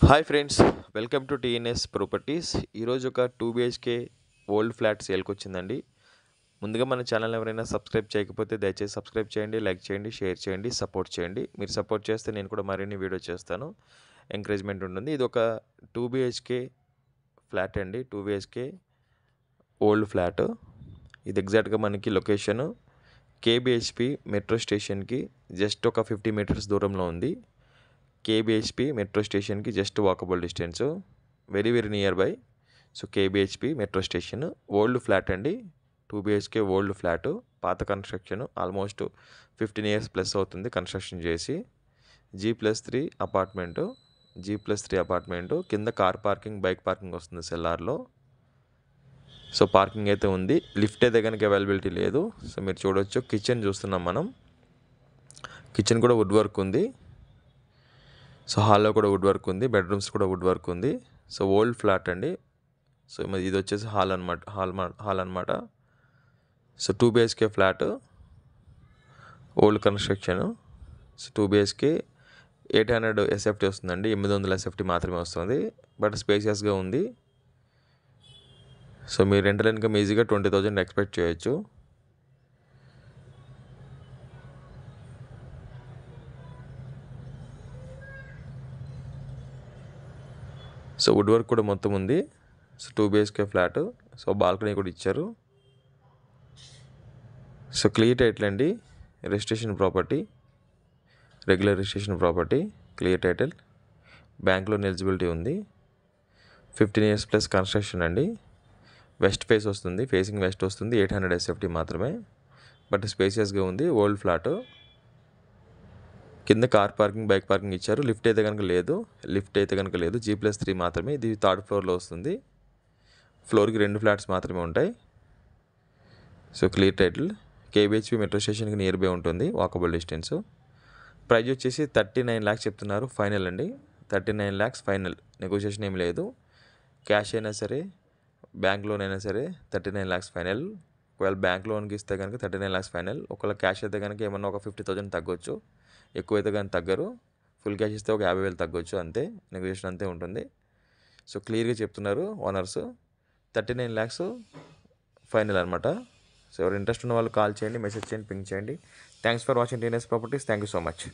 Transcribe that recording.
Hi friends, welcome to TNS properties. ఈరోజు ఒక 2 BHK old flat సేల్కి వచ్చిందండి. ముందుగా మన ఛానల్ ఎవరైనా సబ్స్క్రైబ్ చేయకపోతే దయచేసి సబ్స్క్రైబ్ చేయండి, లైక్ చేయండి, షేర్ చేయండి, సపోర్ట్ చేయండి. మీరు సపోర్ట్ చేస్తే నేను కూడా మరిన్ని వీడియో చేస్తాను, ఎంకరేజ్మెంట్ ఉంటుంది. ఇది ఒక 2 BHK ఫ్లాట్ అండి. 2 BHK ఓల్డ్ ఫ్లాట్. ఇది ఎగ్జాక్ట్గా మనకి లొకేషను కేబిహెచ్పి మెట్రో స్టేషన్కి జస్ట్ ఒక 50 మీటర్స్ దూరంలో ఉంది. కేబిహెచ్పి మెట్రో స్టేషన్కి just walkable distance, very near by. So KBHP metro station old flat అండి. 2 BHK ఓల్డ్ ఫ్లాట్, పాత కన్స్ట్రక్షన్, ఆల్మోస్ట్ 15 years ప్లస్ అవుతుంది కన్స్ట్రక్షన్ చేసి. G+3 apartment, G+3 apartment. కింద కార్ పార్కింగ్, బైక్ పార్కింగ్ వస్తుంది సెల్లార్లో. So parking అయితే ఉంది. Lift అయితే కనుక అవైలబిలిటీ లేదు. సో మీరు చూడవచ్చు, కిచెన్ చూస్తున్నాం మనం. కిచెన్ కూడా వుడ్ వర్క్ ఉంది. సో హాల్లో కూడా వుడ్ వర్క్ ఉంది, బెడ్రూమ్స్ కూడా వుడ్ వర్క్ ఉంది. సో ఓల్డ్ ఫ్లాట్ అండి. సో ఇది వచ్చేసి హాల్ అనమాట. So 2 BHK flat, old construction. So 2 BHK 800 SFT వస్తుందండి. 800 SFT మాత్రమే వస్తుంది, బట్ స్పేసియస్గా ఉంది. సో మీరు రెంటల్ ఇన్కమ్ ఈజీగా 20,000 ఎక్స్పెక్ట్ చేయొచ్చు. సో వుడ్ వర్క్ కూడా మొత్తం ఉంది. So 2 BHK flat. So balcony కూడా ఇచ్చారు. సో క్లియర్ టైటిల్ అండి, registration property, regular registration property, clear title, bank loan eligibility ఉంది. 15 years ప్లస్ కన్స్ట్రక్షన్ అండి. వెస్ట్ ఫేస్ వస్తుంది, ఫేసింగ్ వెస్ట్ వస్తుంది. 800 SFT మాత్రమే, బట్ స్పేసియస్గా ఉంది. Old flat. కింద కార్ పార్కింగ్, బైక్ పార్కింగ్ ఇచ్చారు. లిఫ్ట్ అయితే కనుక లేదు. G+3 మాత్రమే. ఇది 3rd floorలో వస్తుంది. ఫ్లోర్కి 2 ఫ్లాట్స్ మాత్రమే ఉంటాయి. So clear title, KBHP metro స్టేషన్కి నియర్ బై ఉంటుంది, వాకబుల్ డిస్టెన్స్. ప్రైజ్ వచ్చేసి 39 lakhs చెప్తున్నారు. ఫైనల్ అండి, 39 lakhs ఫైనల్. నెగోషియేషన్ ఏం లేదు. క్యాష్ అయినా సరే, బ్యాంక్ లోన్ అయినా సరే 39 lakhs ఫైనల్. ఒకవేళ బ్యాంక్ లోన్కి ఇస్తే కనుక 39 lakhs ఫైనల్. ఒకవేళ క్యాష్ అయితే కనుక ఏమన్నా ఒక 50,000 తగ్గొచ్చు, ఎక్కువైతే కానీ తగ్గరు. ఫుల్ క్యాష్ ఇస్తే ఒక 50,000 తగ్గొచ్చు, అంతే. నెగోషియేషన్ అంతే ఉంటుంది. సో క్లియర్గా చెప్తున్నారు ఓనర్స్, 39 lakhs ఫైనల్ అనమాట. సో ఎవరు ఇంట్రెస్ట్ ఉన్న వాళ్ళు కాల్ చేయండి, మెసేజ్ చేయండి, పింక్ చేయండి. Thanks for watching TNS properties. Thank you so much.